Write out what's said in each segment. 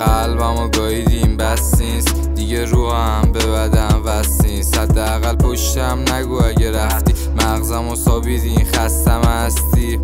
قلبمو گاییدیم بس نیست دیگه روحم به بدن وصل نیست. حداقل پشتم نگو اگه رفتی، مغزمو سابیدین خستم هستی.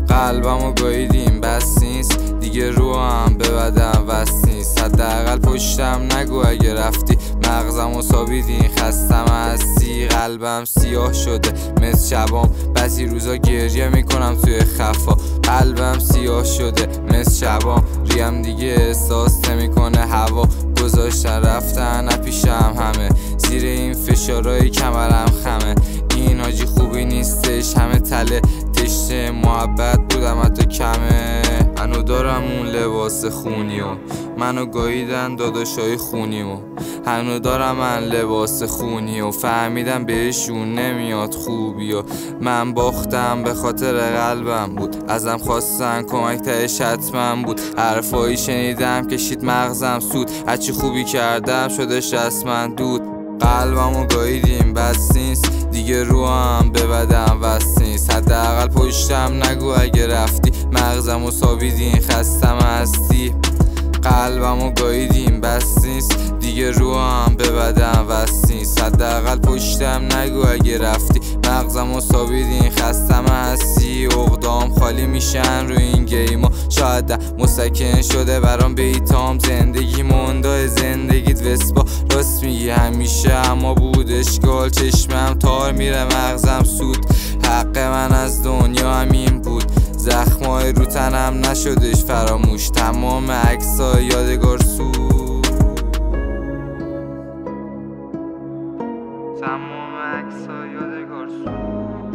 قلبمو گاییدیم بس نیست دیگه روحم به بدن وصل نیست. حداقل پشتم نگو اگه رفتی، مغزمو سابیدین خستم هستی. قلبم سیاه شده مثل شبام، بعضی روزا گریه میکنم توی خفا. قلبم سیاه شده مثل شبام، ریم دیگه احساس نمیکنه هوا. گذاشتن رفتن نپیشم همه، زیر این فشارهای کمرم خمه. این حاجی خوبی نیستش، همه تله تشت محبت بودم حتی کمه. منو دارم اون لباس خونیو، منو گاییدن داداشای خونیو. هنو دارم من لباس خونیو، فهمیدم بهشون نمیاد خوبیو. من باختم به خاطر قلبم بود، ازم خواستن کمک تهش حتمم بود. حرفایی شنیدم کشید مغزم سود، هرچی خوبی کردم شدش رسمن دود. قلبمو گاییدیم بس نیست دیگه روحم به بدن وصل نیست. حداقل پشتم نگو اگه رفتی، مغزمو سابیدین خستم هستی. قلبمو گاییدیم بس نیست دیگه روحم به بدن وصل نیست. حداقل پشتم نگو اگه رفتی، مغزمو سابیدین خستم هستی. عقدام خالی میشن رو این گیما، شاید مسکن شده برام بیتام. زندگی مونده زندگیت وسپا، راست میگی همیشه اما بود اشکال. چشمم تار میره مغزم سود، حق من از دنیا همین بود. زخمای رو تنم نشدش فراموش، تمام عکسای یادگار سود. تمام عکسای یادگار سود.